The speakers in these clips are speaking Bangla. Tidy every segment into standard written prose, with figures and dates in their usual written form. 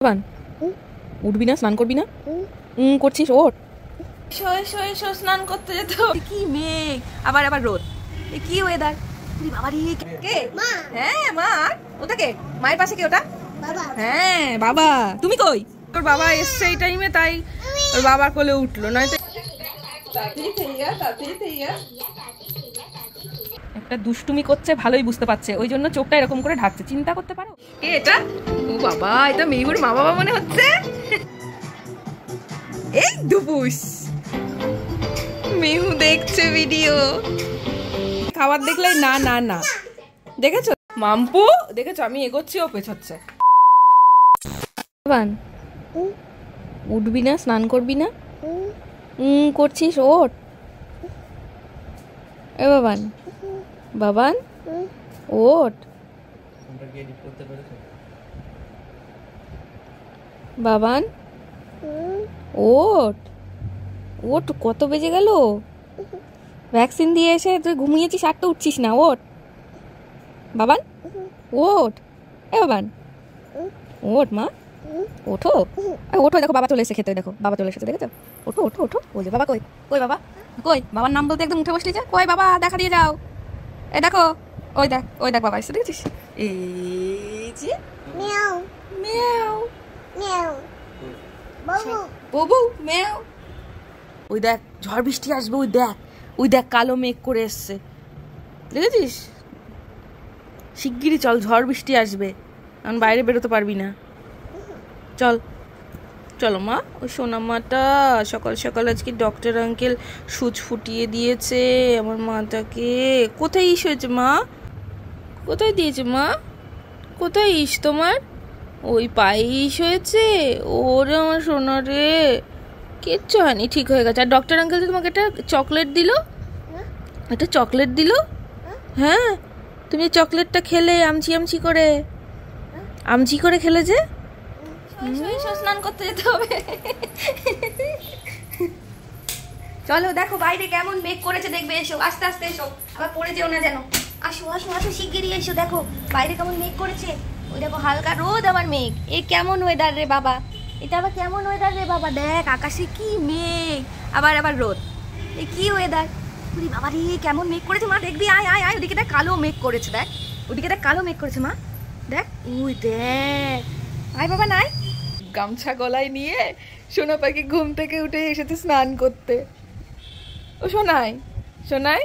বান উঠবি না, স্নান করবি না? করছিস, ওঠ। স্নান করতে যেত। কি মেঘ, আবার আবার রোদ, কি ওয়েদার। কে? হ্যাঁ মা। ওটা কে? মায়ের পাশে কে ওটা? হ্যাঁ বাবা। তুমি কই? তোর বাবা এসছে এই টাইমে, তাই তোর বাবার কোলে উঠলো, নয়তো একটা দুষ্টুমি করছে, ভালোই বুঝতে পারছে, ওই জন্য চোখটা এরকম করে ঢাকছে। চিন্তা করতে পারো কে এটা? ও বাবা, এটা মেহুর মা বাবা মনে হচ্ছে। এই দুপুস, মেহু দেখছে ভিডিও। খাবার দেখলে না না না, দেখেছো মাম্পু? দেখেছো আমি এগোচ্ছি, ও পেছচ্ছে। বাবান উঠবি না, স্নান করবি না? করছিস, ওঠ। এ বাবান, বাবান ওঠ। বাবান ওঠ, ওঠ। কত বেজে গেল? ভ্যাকসিন দিয়ে এসে তুই ঘুমিয়েছিস, আর তো উঠছিস না। ওঠ বাবান, ওঠ। এ বাবান ওঠ মা, ওঠো। ওঠো, দেখো বাবা চলে এসে খেতে, দেখো বাবা চলে এসেছে, দেখেছো? ওঠো ওঠো ওঠো। ওই যে বাবা কই, কই বাবা কই? বাবার নাম বলতে একদম উঠে বসলি যে, কই বাবা দেখা দিয়ে যাও। এ দেখো, ওই দেখ, ওই দেখ বাবা এসে, দেখেছিস? এই যে মিয়াও মিয়াও মিয়াও, বাবু মিয়াও। ওই দেখ ঝড় বৃষ্টি আসবে, ওই দেখ, ওই দেখ কালো মেঘ করে এসছে, দেখেছিস? শিগগিরই চল, ঝড় বৃষ্টি আসবে, এখন বাইরে বেরোতে পারবি না। চল চলো মা। ওই সোনামাটা সকাল সকাল আজকে ডক্টর আঙ্কেল সুচ ফুটিয়ে দিয়েছে আমার মাটাকে। কোথায় ইস হয়েছে মা? কোথায় দিয়েছে মা? কোথায় ইস তোমার? ওই পায়ে ইস হয়েছে? ওরে আমার সোনা রে, কিচ্ছু হয়নি, ঠিক হয়ে গেছে। আর ডক্টর আঙ্কেল যে তোমাকে একটা চকলেট দিল, একটা চকলেট দিল। হ্যাঁ, তুমি চকলেটটা খেলে আমচি আমচি করে, আমচি করে খেলে যে। স্নান করতে যেতে হবে। চলো দেখো বাইরে কেমন মেঘ করেছে, দেখবে। এসো আস্তে আস্তে এসো, আবার পড়ে যেও না যেন। আসো আসো আসো, শিগগিরই এসো। দেখো বাইরে কেমন মেঘ করেছে, ওই দেখো হালকা রোদ আবার মেঘ। এ কেমন ওয়েদার রে বাবা, এটা আবার কেমন ওয়েদার রে বাবা? দেখ আকাশে কি মেঘ, আবার আবার রোদ, এ কি ওয়েদার। ওরে বাবা রে, কেমন মেঘ করেছে মা, দেখবি? আয় আয় আয়, ওদিকে দেখ কালো মেঘ করেছে, দেখ ওদিকে দেখ কালো মেঘ করেছে মা, দেখ ওই দেখ। আয় বাবা নাই। গামছা গলায় নিয়ে সোনা পাখি ঘুম থেকে উঠে এসেছে স্নান করতে। ও সোনাই, সোনাই,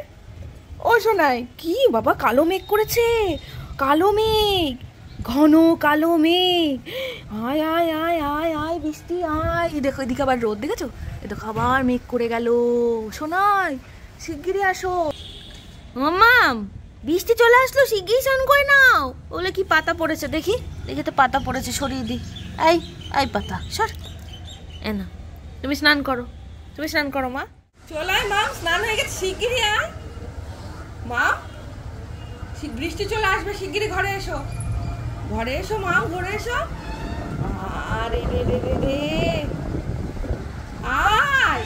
ও সোনাই, কি বাবা কালো মেঘ করেছে, কালো মেঘ, ঘন কালো মেঘ। আয় আয় আয় আয় আয় বৃষ্টি আয়। দেখো এদিকে আবার রোদ, দেখেছো? এ দেখো আবার মেঘ করে গেল। সোনাই শিগগিরই আসো। মাম্মাম বৃষ্টি চলে আসলো, শিগগিরই স্নান করে নাও। বলে কি পাতা পড়েছে, দেখি দেখি তো পাতা পড়েছে, সরিয়ে দি। এই এই পাতা সর। এ না, তুমি স্নান করো, তুমি স্নান করো মা। চলাই মা, স্নান হয়ে গেছে, শিগগিরই আয় মা। বৃষ্টি চলে আসবে, শিগগিরই ঘরে এসো, ঘরে এসো মা, ঘরে এসো। আরে রে রে রে রে, আয়।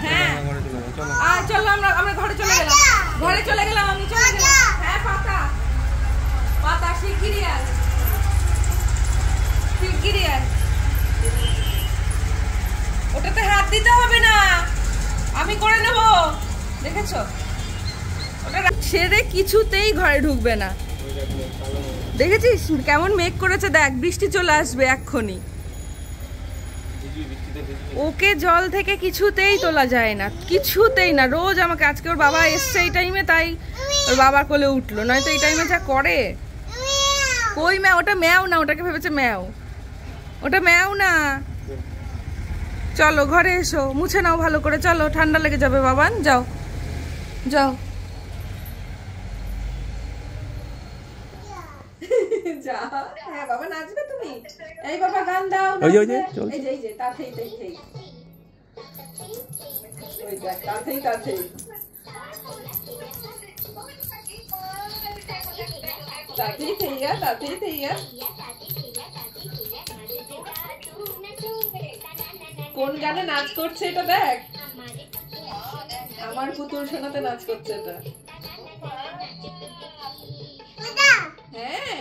হ্যাঁ আয়, চলো আমরা আমরা ঘরে চলে গেলাম, ঘরে চলে গেলাম, আমি চলে গেলাম। হ্যাঁ পাতা পাতা, শিগগিরই আয়, শিগগিরই আয়। ওটাতে হাত দিতে হবে না, আমি করে নেব, দেখেছো? ওটা ছেড়ে কিছুতেই ঘরে ঢুকবে না, দেখেছিস কেমন মেঘ করেছে? দেখ বৃষ্টি চলে আসবে এক্ষুনি। ওকে জল থেকে কিছুতেই তোলা যায় না, কিছুতেই না। রোজ আমাকে, আজকে ওর বাবা এসছে এই টাইমে, তাই ওর বাবার কোলে উঠলো, নয়তো এই টাইমে যা করে। কই ম্যাও, ওটা ম্যাও না, ওটাকে ভেবেছে ম্যাও, ওটা ম্যাও না। চলো ঘরে এসো, মুছে নাও ভালো করে, চলো ঠান্ডা লেগে যাবে বাবান। যাও যাও যা। হ্যাঁ বাবা নাচবে তুমি। এই বাবা গান দাও, এই যে এই যে তাতেই তাতেই, ওই দেখ তাতেই তাতেই, তাতেই থেইয়া, তাতেই থেইয়া। কোন গানে নাচ করছে এটা দেখ, আমার পুতুল সোনাতে নাচ করছে এটা। হ্যাঁ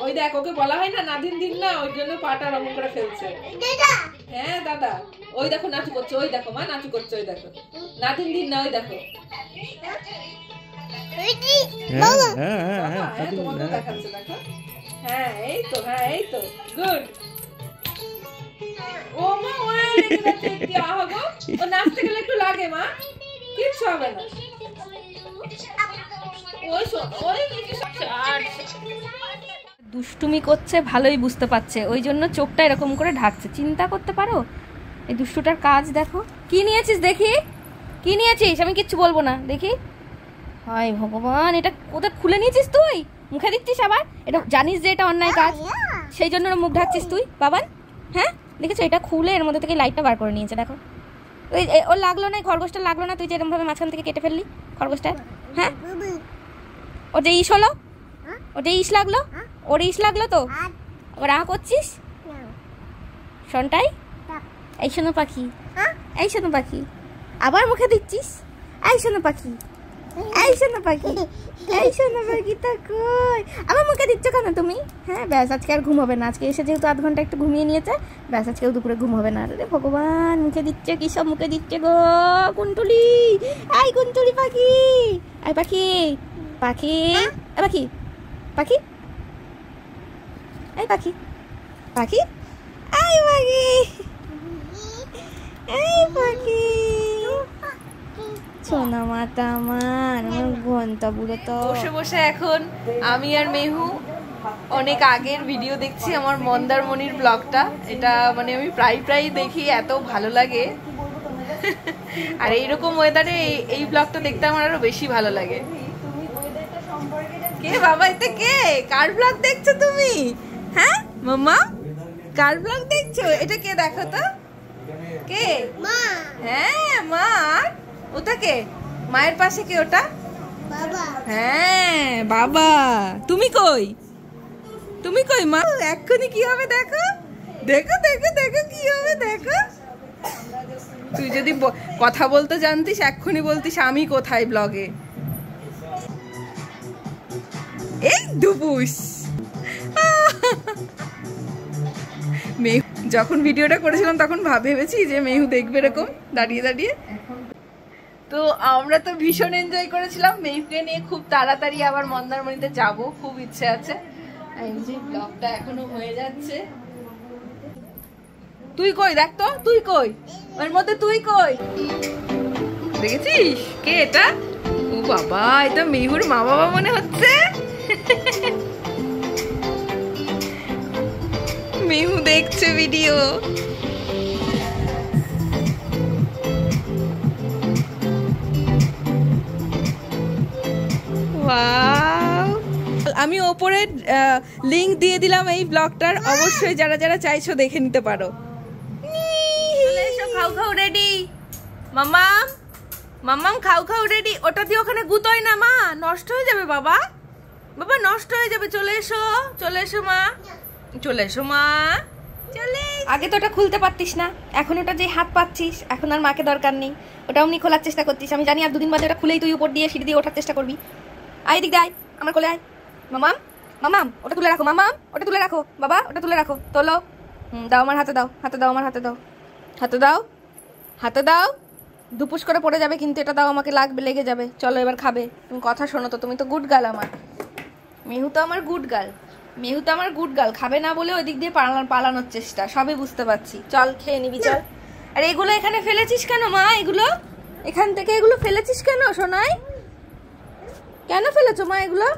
ও ওই দেখ, ওকে বলা হয় না নাদিন দিন না, ওই জন্য পাটা রকম করে ফেলছে। হ্যাঁ দাদা, ওই দেখো নাচু করছে, ওই দেখো মা নাচু করছে, ওই দেখো নাদিন দিন না, ওই দেখো। তোমাকে দেখাচ্ছে দেখো। হ্যাঁ এই তো, হ্যাঁ এই তো, গুড। ও মা ওরে কি আহা গো, ও নাচতে গেলে একটু লাগে মা, কিচ্ছু হবে না। ওই ওই দুষ্টুমি করছে, ভালোই বুঝতে পারছে, ওই জন্য চোখটা এরকম করে ঢাকছে। চিন্তা করতে পারো এই দুষ্টুটার কাজ। দেখো কি নিয়েছিস, দেখি কি নিয়েছিস, আমি কিচ্ছু বলবো না, দেখি। হায় ভগবান, এটা কোথায় খুলে নিয়েছিস তুই, মুখে দিচ্ছিস আবার? এটা জানিস যে এটা অন্যায় কাজ, সেই জন্য মুখ ঢাকছিস তুই বাবান? হ্যাঁ দেখেছো, এটা খুলে এর মধ্যে থেকে লাইটটা বার করে নিয়েছে। দেখো ওই ওর লাগলো না, খরগোশটা লাগলো না, তুই যে এরকম ভাবে মাঝখান থেকে কেটে ফেললি খরগোশটা। হ্যাঁ ওটা ইস হলো, ওটা ইস লাগলো, ওর ইস লাগলো তো আবার আহ করছিস শোনটাই। এই শোনো পাখি, এই শোনো পাখি, আবার মুখে দিচ্ছিস। এই শোনো পাখি, এই শোনো পাখি, এই শোনো পাখি, তা কই আবার মুখে দিচ্ছ কেন তুমি? হ্যাঁ ব্যাস, আজকে আর ঘুম হবে না। আজকে এসে যেহেতু আধ ঘন্টা একটু ঘুমিয়ে নিয়েছে, ব্যাস আজকেও দুপুরে ঘুম হবে না। রে ভগবান, মুখে দিচ্ছে কি সব, মুখে দিচ্ছে গো। কুন্টুলি, এই কুন্টুলি পাখি, এই পাখি, পাখি, এই পাখি, পাখি, এই পাখি, পাখি, এই পাখি, এই পাখি, সোনা মাতা আমার ঘন্টা বুড়ো। তো বসে বসে এখন আমি আর মেহু অনেক আগের ভিডিও দেখছি, আমার মন্দারমণির ব্লগটা। এটা মানে আমি প্রায় দেখি, এত ভালো লাগে। আর এইরকম ওয়েদারে এই ব্লগটা দেখতে আমার আরো বেশি ভালো লাগে। কে বাবা, এতে কে, কার ব্লগ দেখছো তুমি? হ্যাঁ মাম্মা, কার ব্লগ দেখছো? এটা কে দেখো তো, কে? মা। হ্যাঁ মা। ওটা কে, মায়ের পাশে কে ওটা? বাবা। হ্যাঁ বাবা। তুমি কই, তুমি কই মা? এক্ষুনি কি হবে দেখো, দেখো দেখো দেখো কি হবে দেখো। তুই যদি কথা বলতে জানতিস এক্ষুনি বলতিস আমি কোথায় ব্লগে। এই দুপুস। মেহু যখন ভিডিওটা করেছিলাম তখন ভেবেছি যে মেহু দেখবে এরকম দাঁড়িয়ে দাঁড়িয়ে। তো আমরা তো ভীষণ এনজয় করেছিলাম মেহুকে নিয়ে। খুব তাড়াতাড়ি আবার মন্দারমণিতে যাব, খুব ইচ্ছে আছে। এই যে ব্লগটা এখনো হয়ে যাচ্ছে। তুই কই দেখ তো, তুই কই, ওর মধ্যে তুই কই? দেখেছিস কে এটা? ও বাবা, এটা মেহুর মা বাবা মনে হচ্ছে। মেহু দেখছে ভিডিও। আমি ওপরে লিংক দিয়ে দিলাম এই ব্লগটার, অবশ্যই যারা যারা চাইছো দেখে নিতে পারো। খাও খাও রেডি মাম্মাম, মাম্মাম খাও খাও রেডি। ওটা দিয়ে ওখানে গুতোয় না মা, নষ্ট হয়ে যাবে বাবা, বাবা নষ্ট হয়ে যাবে। চলে এসো, চলে এসো মা, চলে এসো মা, চলে। আগে তো ওটা খুলতে পারতিস না, এখন ওটা যে হাত পাচ্ছিস, এখন আর মাকে দরকার নেই। ওটা অমনি খোলার চেষ্টা করতিস, আমি জানি আর দুদিন বাদে ওটা খুলেই তুই উপর দিয়ে সিঁড়ি দিয়ে ওঠার চেষ্টা করবি। আয় দিক আয়, আমার কোলে আয়। মামাম, মামাম ওটা তুলে রাখো, মামাম ওটা তুলে রাখো, বাবা ওটা তুলে রাখো, তোলো। দাও আমার হাতে দাও, হাতে দাও, আমার হাতে দাও, হাতে দাও, হাতে দাও। দুপুস করে পড়ে যাবে কিন্তু, এটা দাও আমাকে, লাগবে, লেগে যাবে। চলো এবার খাবে। তুমি কথা শোনো তো, তুমি তো গুড গার্ল আমার। মেহু তো আমার গুড গার্ল, মেহু তো আমার গুড গার্ল। খাবে না বলে ওই দিক দিয়ে পালানোর চেষ্টা, সবই বুঝতে পারছি। চল খেয়ে নিবি চল। আর এগুলো এখানে ফেলেছিস কেন মা? এগুলো এখান থেকে এগুলো ফেলেছিস কেন সোনাই? কেন ফেলেছো মা এগুলো?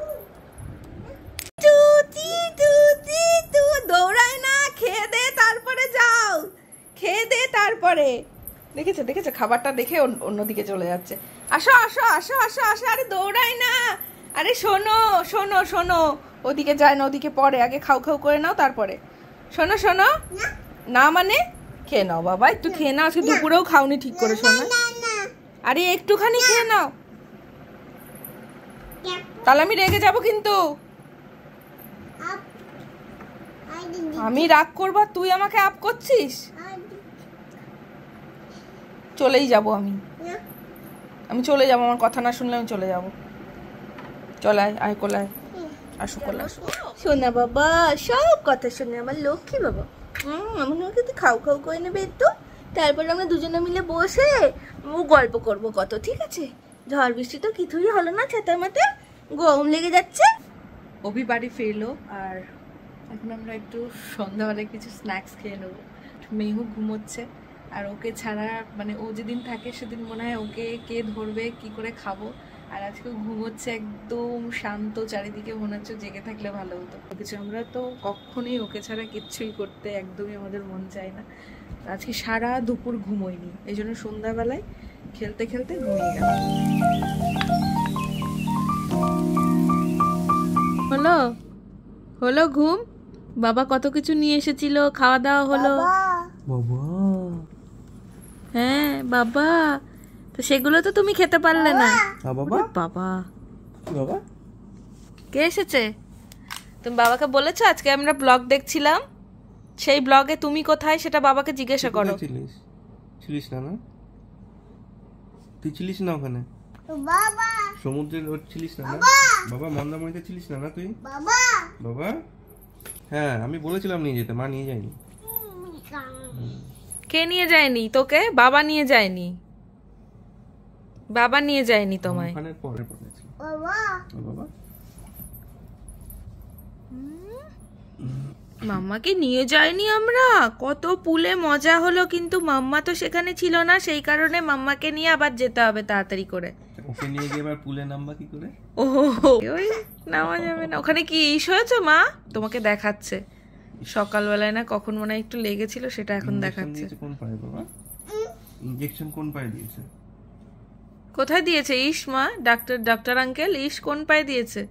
দৌড়ায় না, খেয়ে দে তারপরে যাও, খেয়ে দে তারপরে। দেখেছো দেখেছো, খাবারটা দেখে অন্যদিকে চলে যাচ্ছে। আসো আসো আসো আসো আসো, আরে দৌড়ায় না। আরে শোনো শোনো শোনো, ওদিকে যায় না, ওদিকে পরে, আগে খাও খাও করে নাও তারপরে। শোনো শোনো, না মানে খেয়ে নাও বাবা, একটু খেয়ে নাও, আজকে দুপুরেও খাওনি ঠিক করে। শোনো, আরে একটুখানি খেয়ে নাও, তাহলে আমি রেগে যাবো কিন্তু। আমি রাগ করবো, তুই আমাকে আপ করছিস। চলেই যাব আমি, আমি চলে যাবো, আমার কথা না শুনলে আমি চলে যাবো। চলে আয়, আয় কোলায়, আসো কোলায়। সোনা বাবা সব কথা শুনে আমার লক্ষ্মী বাবা। আমার কিন্তু খাও খাও করে নেবে একটু, তারপর আমরা দুজনে মিলে বসে গল্প করব কত, ঠিক আছে? ঝড় বৃষ্টি তো কিছুই হলো না, ছাতার মাথা গরম লেগে যাচ্ছে। অভি বাড়ি ফিরলো আর এখন আমরা একটু সন্ধ্যাবেলায় কিছু স্ন্যাক্স খেয়ে নেবো। মেহু ঘুমোচ্ছে আর ওকে ছাড়া মানে ও যেদিন থাকে সেদিন মনে হয় ওকে কে ধরবে, কি করে খাবো। আর আজকে ঘুমোচ্ছে একদম শান্ত, চারিদিকে মনে হচ্ছে জেগে থাকলে ভালো হতো কিছু। আমরা তো কখনোই ওকে ছাড়া কিচ্ছুই করতে একদমই আমাদের মন চায় না। আজকে সারা দুপুর ঘুমোইনি, এই জন্য সন্ধ্যাবেলায় খেলতে খেলতে ঘুমিয়ে গেল। হলো হলো ঘুম? বাবা কত কিছু নিয়ে এসেছিল, খাওয়া দাওয়া হলো। বাবা হ্যাঁ বাবা, তো সেগুলো তো তুমি খেতে পারলে না। বাবা বাবা বাবা কে এসেছে? তুমি বাবাকে বলেছো আজকে আমরা ব্লগ দেখছিলাম, সেই ব্লগে তুমি কোথায় সেটা বাবাকে জিজ্ঞাসা করো। ছিলিস না? না তুই ছিলিস না ওখানে? বাবা সমুদ্রের ওর ছিলিস না? বাবা মন্দারমণিতে ছিলিস না? না তুই বাবা? হ্যাঁ আমি বলেছিলাম নিয়ে যেতে, মা নিয়ে যায়নি। কে নিয়ে যায়নি তোকে? বাবা নিয়ে যায়নি, বাবা নিয়ে যায়নি তোমায়। বাবা মাম্মাকে নিয়ে যায়নি আমরা, কত পুলে মজা হলো, কিন্তু মাম্মা তো সেখানে ছিল না, সেই কারণে মাম্মাকে নিয়ে আবার যেতে হবে তাড়াতাড়ি করে। ওকে নিয়ে গিয়ে এবার পুলে নামবা কি করে? ওই নামা যাবে না। ওখানে কি ইস হয়েছে মা? তোমাকে দেখাচ্ছে সকালবেলায় না কখন মনে হয় একটু লেগেছিল, সেটা এখন দেখাচ্ছে। কোন পায়ে বাবা? ইনজেকশন কোন পায়ে দিয়েছে? কোথায় দিয়েছে ইস মা? ডাক্তার আঙ্কেল ইস কোন পায়ে দিয়েছে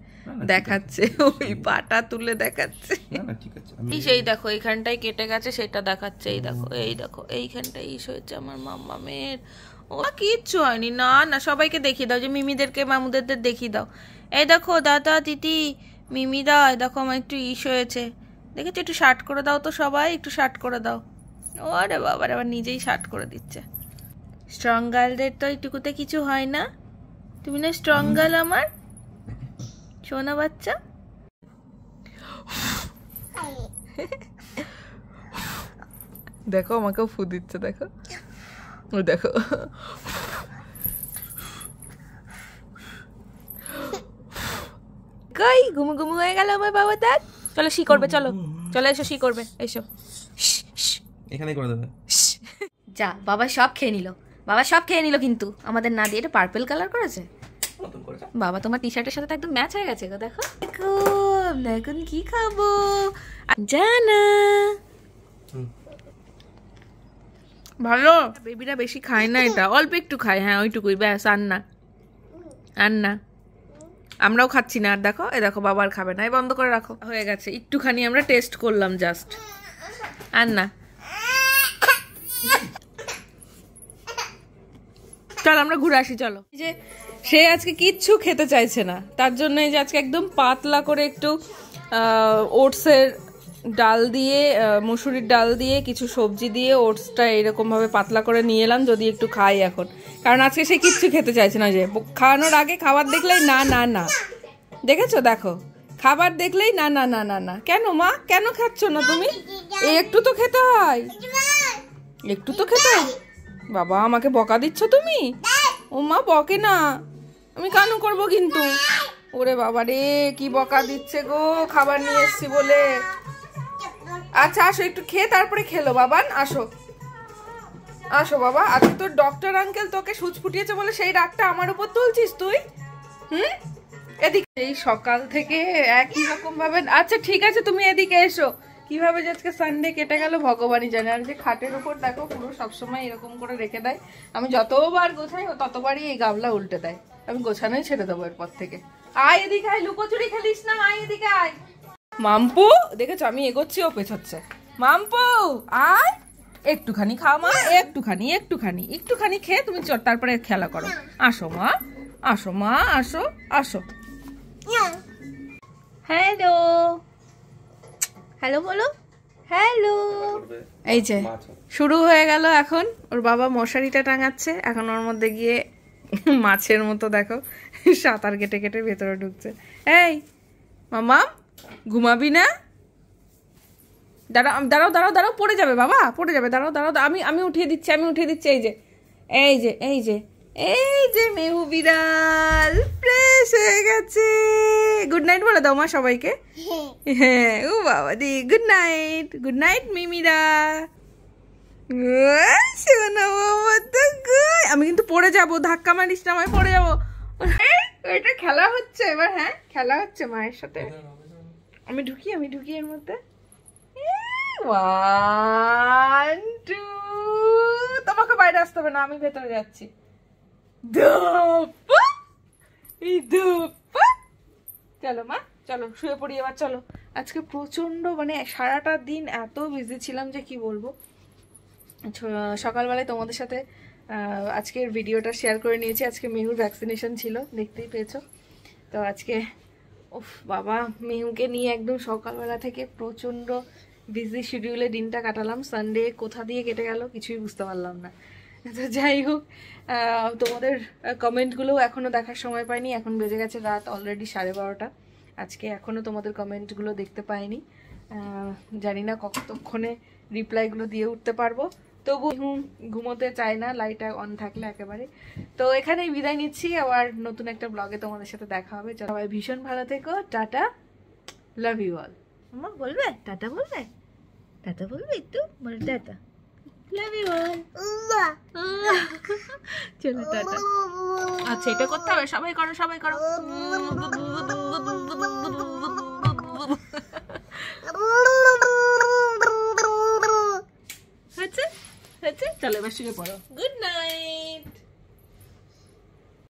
দেখাচ্ছে, ওই পাটা তুলে দেখাচ্ছে। সেই দেখো এইখানটায় কেটে গেছে সেটা দেখাচ্ছে। এই দেখো এই দেখো এইখানটায় ইস হয়েছে আমার মাম্মামের। ও কিচ্ছু হয়নি। না না সবাইকে দেখিয়ে দাও, যে মিমিদেরকে মামুদের দেখিয়ে দাও। এই দেখো দাদা দিদি মিমি দাও, দেখো আমার একটু ইস হয়েছে, দেখেছো? একটু শার্ট করে দাও তো সবাই, একটু শার্ট করে দাও। ওরে বাবার আবার নিজেই শার্ট করে দিচ্ছে। স্ট্রং গার্লদের তো এইটুকুতে কিছু হয় না। তুমি না স্ট্রং গার্ল আমার সোনা বাচ্চা। দেখো আমাকেও ফু দিচ্ছে, দেখো ও দেখো। কই ঘুমু ঘুমু হয়ে গেল আমার বাবা। দেখ চলো শি করবে, চলো চলো এসো শি করবে, এসো। এখানে করে দেবে। যা বাবা সব খেয়ে নিল, বাবা সব খেয়ে নিল, কিন্তু আমাদের না দিয়ে এটা পার্পল কালার করেছে। বাবা তোমার টি শার্টের সাথে তো একদম ম্যাচ হয়ে গেছে গো। দেখো দেখো আমরা এখন কি খাবো জানা। ভালো বেবিরা বেশি খায় না, এটা অল্প একটু খায়, হ্যাঁ ওইটুকুই ব্যাস, আর না আর না। আমরাও খাচ্ছি না। আর দেখো এ দেখো বাবার খাবে না, এই বন্ধ করে রাখো, হয়ে গেছে। একটুখানি আমরা টেস্ট করলাম জাস্ট, আর না। চল আমরা ঘুরে আসি চলো। যে সে আজকে কিচ্ছু খেতে চাইছে না, তার জন্য এই যে আজকে একদম পাতলা করে একটু ওটসের ডাল দিয়ে, মুসুরির ডাল দিয়ে, কিছু সবজি দিয়ে ওটসটা এরকম ভাবে পাতলা করে নিয়ে এলাম, যদি একটু খাই এখন। কারণ আজকে সে কিচ্ছু খেতে চাইছে না। যে খাওয়ানোর আগে খাবার দেখলেই না না না, দেখেছো? দেখো খাবার দেখলেই না না না না না। কেন মা, কেন খাচ্ছ না তুমি? একটু তো খেতে হয়, একটু তো খেতে হয়। বাবা আমাকে বকা দিচ্ছ তুমি? ও মা বকে না, আমি কানু করবো কিন্তু। ওরে বাবা রে কি বকা দিচ্ছে গো, খাবার নিয়ে এসছি বলে। আচ্ছা আসো একটু খেয়ে তারপরে খেলো বাবান, আসো আসো বাবা। আজকে তোর ডক্টর আঙ্কেল তোকে সুচ ফুটিয়েছে বলে সেই রাগটা আমার উপর তুলছিস তুই? এদিকে এই সকাল থেকে একই রকম ভাবে। আচ্ছা ঠিক আছে তুমি এদিকে এসো। কিভাবে যে আজকে সানডে কেটে গেল ভগবানই জানে। আর যে খাটের উপর দেখো পুরো সবসময় এরকম করে রেখে দেয়, আমি যতবার গোছাই ততবারই এই গামলা উল্টে দেয়। আমি গোছানোই ছেড়ে দেবো এরপর থেকে। আয় এদিকে আয়, লুকোচুরি খেলিস না, আয় এদিকে আয়। মাম্পু দেখেছো আমি এগোচ্ছি ও পেছচ্ছে। মাম্পু আয় একটুখানি খাও মা, একটুখানি একটুখানি একটুখানি খেয়ে তুমি তারপরে খেলা করো। আসো মা, আসো মা, আসো আসো। হ্যালো হ্যালো বলো, হ্যালো। এই যে শুরু হয়ে গেল এখন। ওর বাবা মশারিটা টাঙাচ্ছে, এখন ওর মধ্যে গিয়ে মাছের মতো দেখো সাঁতার কেটে কেটে ভেতরে ঢুকছে। এই মামা ঘুমাবি না? দাঁড়াও দাঁড়াও দাঁড়াও দাঁড়াও, পড়ে যাবে বাবা, পড়ে যাবে। দাঁড়াও দাঁড়াও, আমি উঠিয়ে দিচ্ছি, আমি উঠিয়ে দিচ্ছি। এই যে এই যে এই যে এই যে মেহু বিড়াল ফ্রেশ হয়ে গেছে। গুড নাইট বলে দাও মা সবাইকে। হ্যাঁ, ও বাবা দি, গুড নাইট মিমিরা। শোনো বাবা তো, আমি কিন্তু পড়ে যাবো, ধাক্কা মারিস না, আমি পড়ে যাবো। এটা খেলা হচ্ছে এবার, হ্যাঁ খেলা হচ্ছে মায়ের সাথে। আমি ঢুকি এর মধ্যে। 1 2, তোমাকে বাইরে আসতে হবে না, আমি ভেতরে যাচ্ছি। চলো মা, চলো শুয়ে পড়ি এবার, চলো। আজকে প্রচন্ড মানে সারাটা দিন এত বিজি ছিলাম যে কি বলবো। সকালবেলায় তোমাদের সাথে আজকের ভিডিওটা শেয়ার করে নিয়েছি। আজকে মেহুর ভ্যাকসিনেশন ছিল, দেখতেই পেয়েছো। তো আজকে উফ বাবা, মেহুকে নিয়ে একদম সকালবেলা থেকে প্রচণ্ড বিজি শিডিউলে দিনটা কাটালাম। সানডে কোথা দিয়ে কেটে গেল কিছুই বুঝতে পারলাম না। তো যাই হোক, তোমাদের কমেন্টগুলোও এখনও দেখার সময় পাইনি। এখন বেজে গেছে রাত অলরেডি 12:30। আজকে এখনও তোমাদের কমেন্টগুলো দেখতে পাইনি। জানি না কতক্ষণে রিপ্লাইগুলো দিয়ে উঠতে পারবো। তবু ঘুমোতে চাই না লাইট অন থাকলে একেবারে। তো এখানেই বিদায় নিচ্ছি, আবার নতুন একটা ব্লগে তোমাদের সাথে দেখা হবে। সবাই ভীষণ ভালো থেকো, টাটা, লাভ ইউ অল। মামা বলবে টাটা, বলবে টাটা, বলবে একটু, বলে টাটা, লাভ ইউ অল। চলো টাটা। আচ্ছা এটা করতে হবে, সবাই করো, সবাই করো। হয়েছে, চলো এবার শুয়ে পড়ো।